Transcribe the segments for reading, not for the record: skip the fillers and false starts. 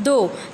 2।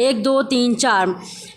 1 2 3 4।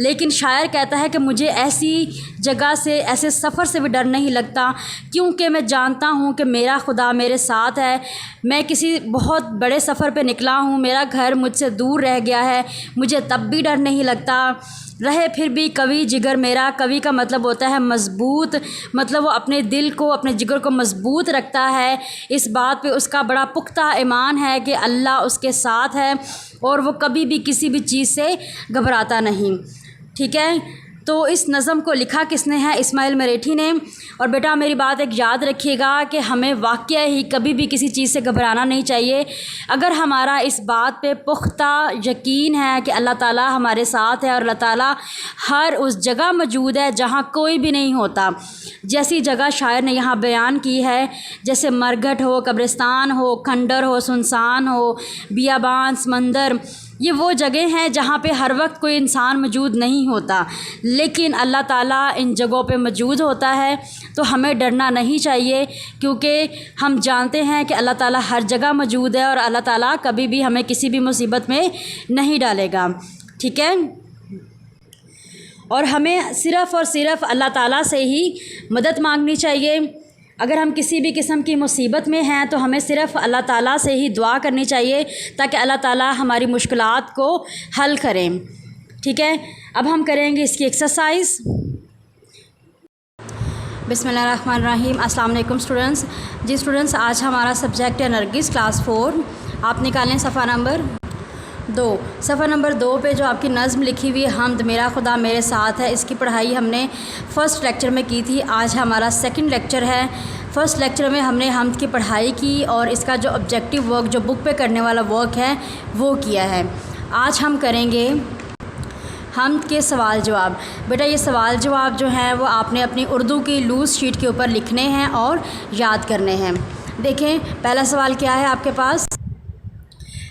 لیکن شاعر کہتا ہے کہ مجھے ایسی جگہ سے، ایسے سفر سے بھی ڈر نہیں لگتا، کیونکہ میں جانتا ہوں کہ میرا خدا میرے ساتھ ہے۔ میں کسی بہت بڑے سفر پہ نکلا ہوں، میرا گھر مجھ سے دور رہ گیا ہے، مجھے تب بھی ڈر نہیں لگتا۔ رہے پھر بھی قوی جگر میرا، قوی کا مطلب ہوتا ہے مضبوط، مطلب وہ اپنے دل کو، اپنے جگر کو مضبوط رکھتا ہے، اس بات پہ اس کا بڑا پختہ ایمان ہے کہ اللہ اس کے ساتھ ہے اور وہ کبھی بھی کسی بھی چیز سے گھبراتا نہیں۔ ٹھیک ہے، تو اس نظم کو لکھا کس نے ہے؟ اسماعیل مریٹھی نے۔ اور بیٹا میری بات ایک یاد رکھیے گا کہ ہمیں واقعہ ہی کبھی بھی کسی چیز سے گھبرانا نہیں چاہیے۔ اگر ہمارا اس بات پہ پختہ یقین ہے کہ اللہ تعالیٰ ہمارے ساتھ ہے اور اللہ تعالیٰ ہر اس جگہ موجود ہے جہاں کوئی بھی نہیں ہوتا، جیسی جگہ شاعر نے یہاں بیان کی ہے، جیسے مرگھٹ ہو، قبرستان ہو، کھنڈر ہو، سنسان ہو، بیابان، سمندر، یہ وہ جگہ ہیں جہاں پہ ہر وقت کوئی انسان موجود نہیں ہوتا، لیکن اللہ تعالیٰ ان جگہوں پہ موجود ہوتا ہے، تو ہمیں ڈرنا نہیں چاہیے، کیونکہ ہم جانتے ہیں کہ اللہ تعالیٰ ہر جگہ موجود ہے اور اللہ تعالیٰ کبھی بھی ہمیں کسی بھی مصیبت میں نہیں ڈالے گا۔ ٹھیک ہے، اور ہمیں صرف اور صرف اللہ تعالیٰ سے ہی مدد مانگنی چاہیے۔ اگر ہم کسی بھی قسم کی مصیبت میں ہیں تو ہمیں صرف اللہ تعالیٰ سے ہی دعا کرنی چاہیے تاکہ اللہ تعالیٰ ہماری مشکلات کو حل کریں۔ ٹھیک ہے، اب ہم کریں گے اس کی ایکسرسائز۔ بسم اللہ الرحمن الرحیم۔ السلام علیکم اسٹوڈنٹس۔ جی اسٹوڈنٹس، آج ہمارا سبجیکٹ ہے نرگس، کلاس 4۔ آپ نکالیں صفحہ نمبر 2۔ صفحہ نمبر 2 پہ جو آپ کی نظم لکھی ہوئی ہے حمد میرا خدا میرے ساتھ ہے، اس کی پڑھائی ہم نے فرسٹ لیکچر میں کی تھی، آج ہمارا سیکنڈ لیکچر ہے۔ فرسٹ لیکچر میں ہم نے حمد کی پڑھائی کی اور اس کا جو آبجیکٹیو ورک، جو بک پہ کرنے والا ورک ہے وہ کیا ہے۔ آج ہم کریں گے حمد کے سوال جواب۔ بیٹا یہ سوال جواب جو ہیں وہ آپ نے اپنی اردو کی لوز شیٹ کے اوپر لکھنے ہیں اور یاد کرنے ہیں۔ دیکھیں پہلا سوال کیا ہے آپ کے پاس؟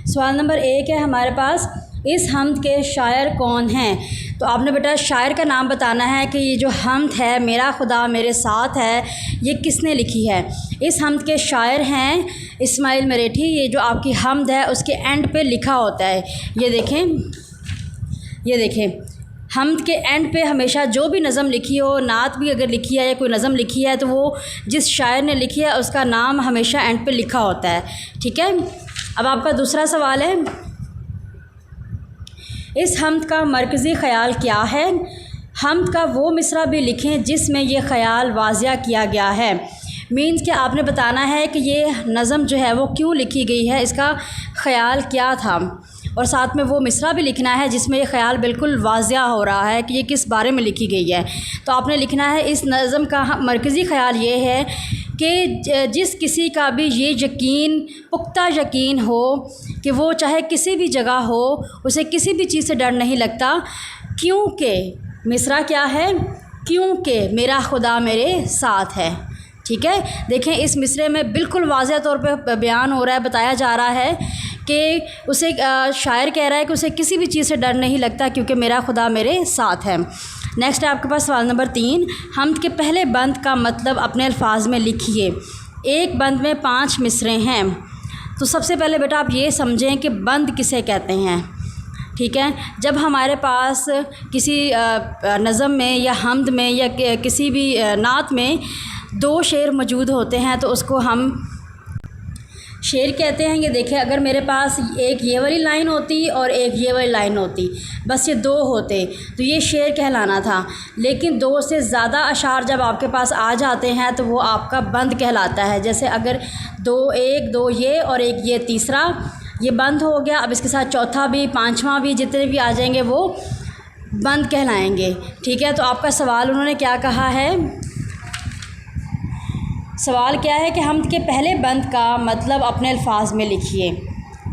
سوال نمبر 1 ہے ہمارے پاس، اس حمد کے شاعر کون ہیں؟ تو آپ نے بیٹا شاعر کا نام بتانا ہے کہ یہ جو حمد ہے میرا خدا میرے ساتھ ہے، یہ کس نے لکھی ہے؟ اس حمد کے شاعر ہیں اسماعیل مریٹھی۔ یہ جو آپ کی حمد ہے اس کے اینڈ پہ لکھا ہوتا ہے، یہ دیکھیں، یہ دیکھیں حمد کے اینڈ پہ ہمیشہ جو بھی نظم لکھی ہو، نعت بھی اگر لکھی ہے یا کوئی نظم لکھی ہے تو وہ جس شاعر نے لکھی ہے اس کا نام ہمیشہ اینڈ پہ لکھا ہوتا ہے۔ ٹھیک ہے، اب آپ کا دوسرا سوال ہے، اس حمد کا مرکزی خیال کیا ہے؟ حمد کا وہ مصرع بھی لکھیں جس میں یہ خیال واضح کیا گیا ہے۔ مینس کہ آپ نے بتانا ہے کہ یہ نظم جو ہے وہ کیوں لکھی گئی ہے، اس کا خیال کیا تھا، اور ساتھ میں وہ مصرع بھی لکھنا ہے جس میں یہ خیال بالکل واضح ہو رہا ہے کہ یہ کس بارے میں لکھی گئی ہے۔ تو آپ نے لکھنا ہے اس نظم کا مرکزی خیال یہ ہے کہ جس کسی کا بھی یہ یقین، پختہ یقین ہو کہ وہ چاہے کسی بھی جگہ ہو، اسے کسی بھی چیز سے ڈر نہیں لگتا، کیونکہ مصرع کیا ہے؟ کیونکہ میرا خدا میرے ساتھ ہے۔ ٹھیک ہے، دیکھیں اس مصرعے میں بالکل واضح طور پہ بیان ہو رہا ہے، بتایا جا رہا ہے کہ اسے شاعر کہہ رہا ہے کہ اسے کسی بھی چیز سے ڈر نہیں لگتا کیونکہ میرا خدا میرے ساتھ ہے۔ نیکسٹ ہے آپ کے پاس سوال نمبر 3، حمد کے پہلے بند کا مطلب اپنے الفاظ میں لکھیے۔ ایک بند میں 5 مصرعے ہیں، تو سب سے پہلے بیٹا آپ یہ سمجھیں کہ بند کسے کہتے ہیں۔ ٹھیک ہے، جب ہمارے پاس کسی نظم میں یا حمد میں یا کسی بھی نعت میں 2 شعر موجود ہوتے ہیں تو اس کو ہم شعر کہتے ہیں۔ یہ دیکھیں اگر میرے پاس ایک یہ والی لائن ہوتی اور ایک یہ والی لائن ہوتی، بس یہ 2 ہوتے تو یہ شعر کہلانا تھا، لیکن 2 سے زیادہ اشعار جب آپ کے پاس آ جاتے ہیں تو وہ آپ کا بند کہلاتا ہے۔ جیسے اگر 2 1 2 یہ اور ایک یہ تیسرا، یہ بند ہو گیا، اب اس کے ساتھ چوتھا بھی، 5واں بھی، جتنے بھی آ جائیں گے وہ بند کہلائیں گے۔ ٹھیک ہے، تو آپ کا سوال انہوں نے کیا کہا ہے؟ سوال کیا ہے کہ حمد کے پہلے بند کا مطلب اپنے الفاظ میں لکھیے۔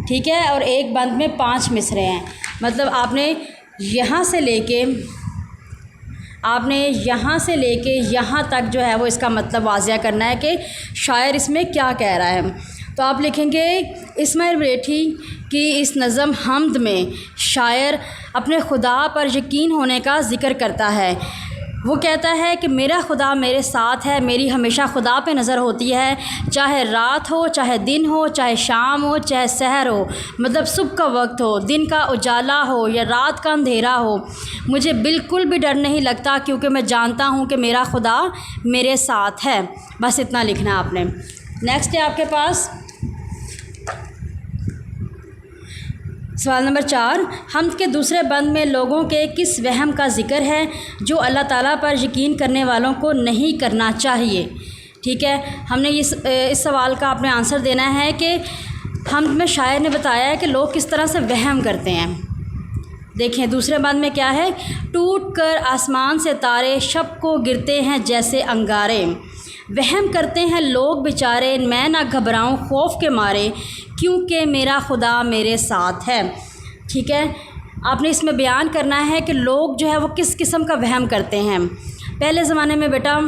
ٹھیک ہے، اور ایک بند میں 5 مصرعے ہیں، مطلب آپ نے یہاں سے لے کے یہاں تک جو ہے وہ اس کا مطلب واضح کرنا ہے کہ شاعر اس میں کیا کہہ رہا ہے۔ تو آپ لکھیں گے اسماعیل مریٹھی کی اس نظم حمد میں شاعر اپنے خدا پر یقین ہونے کا ذکر کرتا ہے۔ وہ کہتا ہے کہ میرا خدا میرے ساتھ ہے، میری ہمیشہ خدا پہ نظر ہوتی ہے، چاہے رات ہو، چاہے دن ہو، چاہے شام ہو، چاہے سحر ہو، مطلب صبح کا وقت ہو، دن کا اجالا ہو یا رات کا اندھیرا ہو، مجھے بالکل بھی ڈر نہیں لگتا، کیونکہ میں جانتا ہوں کہ میرا خدا میرے ساتھ ہے۔ بس اتنا لکھنا ہے آپ نے۔ نیکسٹ ہے آپ کے پاس سوال نمبر 4، حمد کے دوسرے بند میں لوگوں کے کس وہم کا ذکر ہے جو اللہ تعالیٰ پر یقین کرنے والوں کو نہیں کرنا چاہیے؟ ٹھیک ہے، ہم نے اس سوال کا آپ نے آنسر دینا ہے کہ حمد میں شاعر نے بتایا ہے کہ لوگ کس طرح سے وہم کرتے ہیں۔ دیکھیں دوسرے بند میں کیا ہے، ٹوٹ کر آسمان سے تارے شب کو گرتے ہیں جیسے انگارے، وہم کرتے ہیں لوگ بیچارے میں نہ گھبراؤں خوف کے مارے کیونکہ میرا خدا میرے ساتھ ہے۔ ٹھیک ہے، آپ نے اس میں بیان کرنا ہے کہ لوگ جو ہے وہ کس قسم کا وہم کرتے ہیں۔ پہلے زمانے میں بیٹا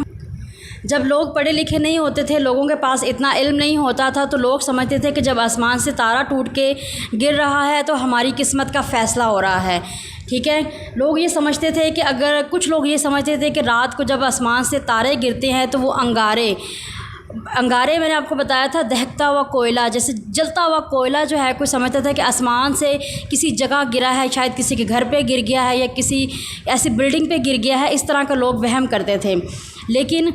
جب لوگ پڑھے لکھے نہیں ہوتے تھے، لوگوں کے پاس اتنا علم نہیں ہوتا تھا، تو لوگ سمجھتے تھے کہ جب آسمان سے تارا ٹوٹ کے گر رہا ہے تو ہماری قسمت کا فیصلہ ہو رہا ہے۔ ٹھیک ہے، لوگ یہ سمجھتے تھے کہ اگر کچھ لوگ یہ سمجھتے تھے کہ رات کو جب آسمان سے تارے گرتے ہیں تو وہ انگارے میں نے آپ کو بتایا تھا دہکتا ہوا کوئلہ، جیسے جلتا ہوا کوئلہ جو ہے، کوئی سمجھتا تھا کہ آسمان سے کسی جگہ گرا ہے، شاید کسی کے گھر پہ گر گیا ہے یا کسی ایسی بلڈنگ پہ گر گیا ہے، اس طرح کا لوگ وہم کرتے تھے۔ لیکن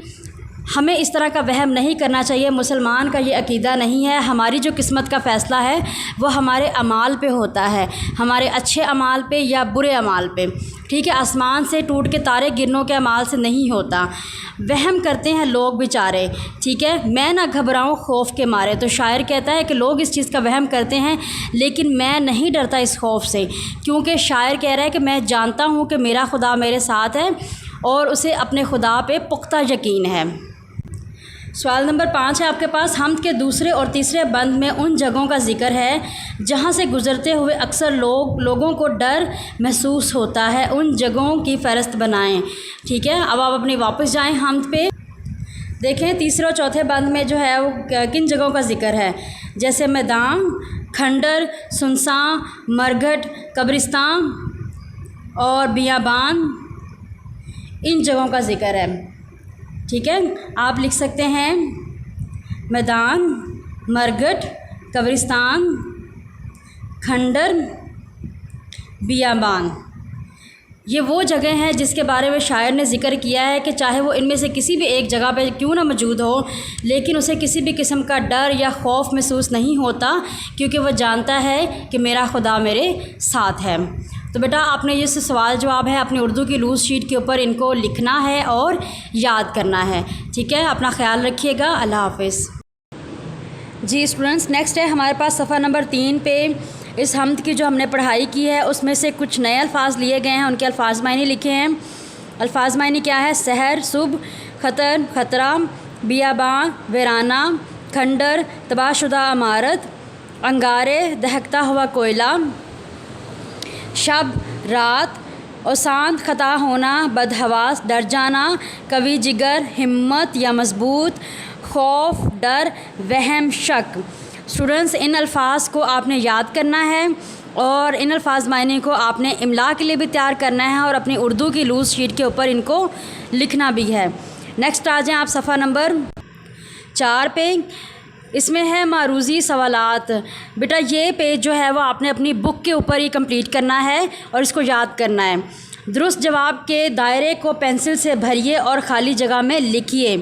ہمیں اس طرح کا وہم نہیں کرنا چاہیے، مسلمان کا یہ عقیدہ نہیں ہے۔ ہماری جو قسمت کا فیصلہ ہے وہ ہمارے اعمال پہ ہوتا ہے، ہمارے اچھے اعمال پہ یا برے اعمال پہ۔ ٹھیک ہے، آسمان سے ٹوٹ کے تارے گرنوں کے اعمال سے نہیں ہوتا۔ وہم کرتے ہیں لوگ بیچارے، ٹھیک ہے، میں نہ گھبراؤں خوف کے مارے۔ تو شاعر کہتا ہے کہ لوگ اس چیز کا وہم کرتے ہیں لیکن میں نہیں ڈرتا اس خوف سے، کیونکہ شاعر کہہ رہا ہے کہ میں جانتا ہوں کہ میرا خدا میرے ساتھ ہے اور اسے اپنے خدا پہ پختہ یقین ہے۔ سوال نمبر 5 ہے آپ کے پاس، حمد کے دوسرے اور تیسرے بند میں ان جگہوں کا ذکر ہے جہاں سے گزرتے ہوئے اکثر لوگوں کو ڈر محسوس ہوتا ہے، ان جگہوں کی فہرست بنائیں۔ ٹھیک ہے، اب آپ اپنی واپس جائیں حمد پہ، دیکھیں تیسرے اور چوتھے بند میں جو ہے وہ کن جگہوں کا ذکر ہے، جیسے میدان، کھنڈر، سنساں، مرگھٹ، قبرستان اور بیابان، ان جگہوں کا ذکر ہے۔ ٹھیک ہے، آپ لکھ سکتے ہیں میدان، مرگھٹ، قبرستان، کھنڈر، بیابان، یہ وہ جگہ ہیں جس کے بارے میں شاعر نے ذکر کیا ہے کہ چاہے وہ ان میں سے کسی بھی ایک جگہ پہ کیوں نہ موجود ہو، لیکن اسے کسی بھی قسم کا ڈر یا خوف محسوس نہیں ہوتا، کیونکہ وہ جانتا ہے کہ میرا خدا میرے ساتھ ہے۔ تو بیٹا آپ نے یہ سوال جواب ہے اپنی اردو کی لوز شیٹ کے اوپر ان کو لکھنا ہے اور یاد کرنا ہے۔ ٹھیک ہے، اپنا خیال رکھیے گا، اللہ حافظ۔ جی اسٹوڈنٹس، نیکسٹ ہے ہمارے پاس صفحہ نمبر 3 پہ اس حمد کی جو ہم نے پڑھائی کی ہے اس میں سے کچھ نئے الفاظ لیے گئے ہیں، ان کے الفاظ معنی لکھے ہیں۔ الفاظ معنی کیا ہے؟ سحر، صبح، خطر، خطرہ، بیاباں، ویرانہ، کھنڈر، تباہ شدہ عمارت، انگارے، دہکتا ہوا کوئلہ، شب، رات، اوساند، خطا ہونا، بدحواس، ڈر جانا، قوی جگر، ہمت یا مضبوط، خوف، ڈر، وہم، شک۔ اسٹوڈنٹس ان الفاظ کو آپ نے یاد کرنا ہے اور ان الفاظ معنی کو آپ نے املا کے لیے بھی تیار کرنا ہے اور اپنی اردو کی لوز شیٹ کے اوپر ان کو لکھنا بھی ہے۔ نیکسٹ آ جائیں آپ صفحہ نمبر 4 پہ، اس میں ہے معروضی سوالات۔ بیٹا یہ پیج جو ہے وہ آپ نے اپنی بک کے اوپر ہی کمپلیٹ کرنا ہے اور اس کو یاد کرنا ہے۔ درست جواب کے دائرے کو پینسل سے بھریے اور خالی جگہ میں لکھیے۔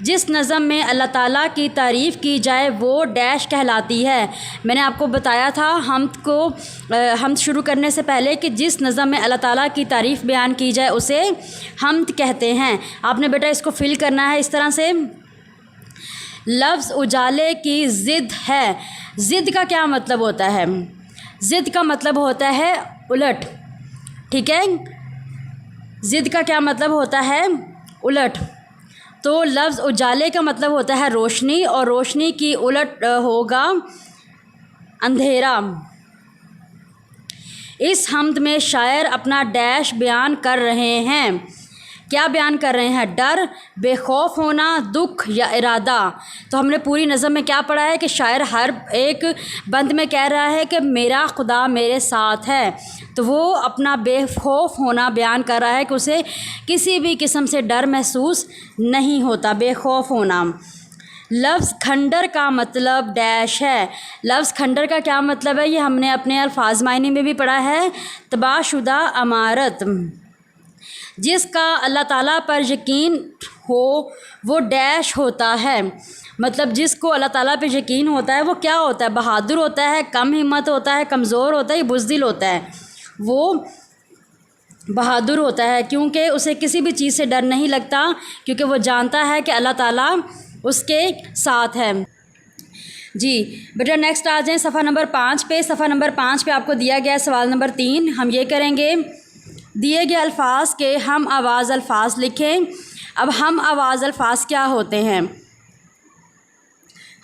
جس نظم میں اللہ تعالیٰ کی تعریف کی جائے وہ ڈیش کہلاتی ہے۔ میں نے آپ کو بتایا تھا حمد شروع کرنے سے پہلے کہ جس نظم میں اللہ تعالیٰ کی تعریف بیان کی جائے اسے حمد کہتے ہیں۔ آپ نے بیٹا اس کو فل کرنا ہے اس طرح سے، لفظ اجالے کی ضد ہے۔ ضد کا کیا مطلب ہوتا ہے؟ ضد کا مطلب ہوتا ہے الٹ۔ ٹھیک ہے، ضد کا کیا مطلب ہوتا ہے؟ الٹ۔ تو لفظ اجالے کا مطلب ہوتا ہے روشنی، اور روشنی کی الٹ ہوگا اندھیرا۔ اس حمد میں شاعر اپنا ڈیش بیان کر رہے ہیں کیا بیان کر رہے ہیں؟ ڈر، بے خوف ہونا، دکھ یا ارادہ۔ تو ہم نے پوری نظم میں کیا پڑھا ہے کہ شاعر ہر ایک بند میں کہہ رہا ہے کہ میرا خدا میرے ساتھ ہے، تو وہ اپنا بے خوف ہونا بیان کر رہا ہے کہ اسے کسی بھی قسم سے ڈر محسوس نہیں ہوتا، بے خوف ہونا۔ لفظ کھنڈر کا مطلب ڈیش ہے۔ لفظ کھنڈر کا کیا مطلب ہے؟ یہ ہم نے اپنے الفاظ معنی میں بھی پڑھا ہے، تباہ شدہ عمارت۔ جس کا اللہ تعالیٰ پر یقین ہو وہ ڈیش ہوتا ہے، مطلب جس کو اللہ تعالیٰ پہ یقین ہوتا ہے وہ کیا ہوتا ہے؟ بہادر ہوتا ہے، کم ہمت ہوتا ہے، کمزور ہوتا ہے، بزدل ہوتا ہے؟ وہ بہادر ہوتا ہے، کیونکہ اسے کسی بھی چیز سے ڈر نہیں لگتا، کیونکہ وہ جانتا ہے کہ اللہ تعالیٰ اس کے ساتھ ہے۔ جی بیٹا نیکسٹ آ جائیں صفحہ نمبر 5 پہ۔ صفحہ نمبر 5 پہ آپ کو دیا گیا ہے سوال نمبر 3۔ ہم یہ کریں گے، دیے گئے الفاظ کے ہم آواز الفاظ لکھیں۔ اب ہم آواز الفاظ کیا ہوتے ہیں؟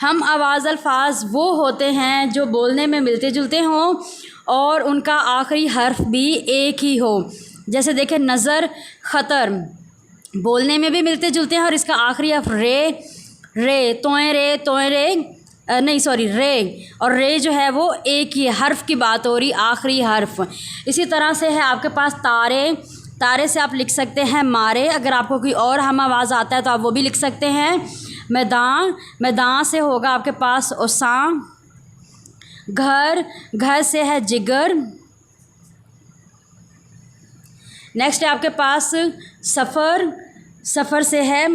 ہم آواز الفاظ وہ ہوتے ہیں جو بولنے میں ملتے جلتے ہوں اور ان کا آخری حرف بھی ایک ہی ہو۔ جیسے دیکھیں نظر، خطر، بولنے میں بھی ملتے جلتے ہیں اور اس کا آخری حرف رے، توئیں رے نہیں سوری رے، اور رے جو ہے وہ ایک ہی حرف کی بات ہو رہی، آخری حرف۔ اسی طرح سے ہے آپ کے پاس تارے سے آپ لکھ سکتے ہیں مارے۔ اگر آپ کو کوئی اور ہم آواز آتا ہے تو آپ وہ بھی لکھ سکتے ہیں۔ میدان سے ہوگا آپ کے پاس اساں۔ گھر سے ہے جگر۔ نیکسٹ ہے آپ کے پاس سفر سے ہے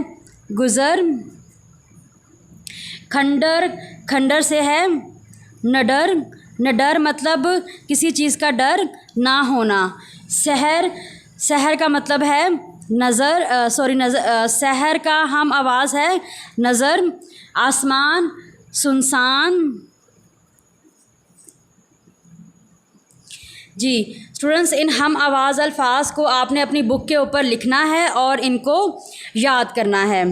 گزر۔ کھنڈر سے ہے نڈر مطلب کسی چیز کا ڈر نہ ہونا۔ سحر کا مطلب ہے نظر، سحر کا ہم آواز ہے نظر۔ آسمان، سنسان۔ جی اسٹوڈنٹس، ان ہم آواز الفاظ کو آپ نے اپنی بک کے اوپر لکھنا ہے اور ان کو یاد کرنا ہے،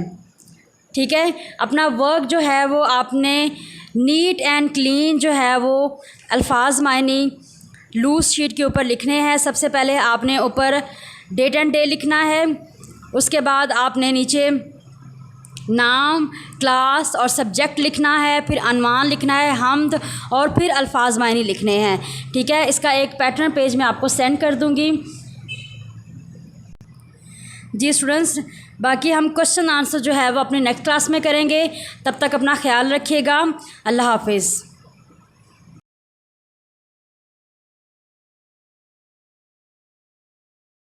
ٹھیک ہے؟ اپنا ورک جو ہے وہ آپ نے نیٹ اینڈ کلین جو ہے وہ الفاظ معنی لوز شیٹ کے اوپر لکھنے ہیں۔ سب سے پہلے آپ نے اوپر ڈیٹ اینڈ ڈے لکھنا ہے، اس کے بعد آپ نے نیچے نام، کلاس اور سبجیکٹ لکھنا ہے، پھر عنوان لکھنا ہے، حمد، اور پھر الفاظ معنی لکھنے ہیں، ٹھیک ہے؟ اس کا ایک پیٹرن پیج میں آپ کو سینڈ کر دوں گی۔ جی اسٹوڈنٹس، باقی ہم کوشچن آنسر جو ہے وہ اپنے نیکسٹ کلاس میں کریں گے، تب تک اپنا خیال رکھیے گا۔ اللہ حافظ۔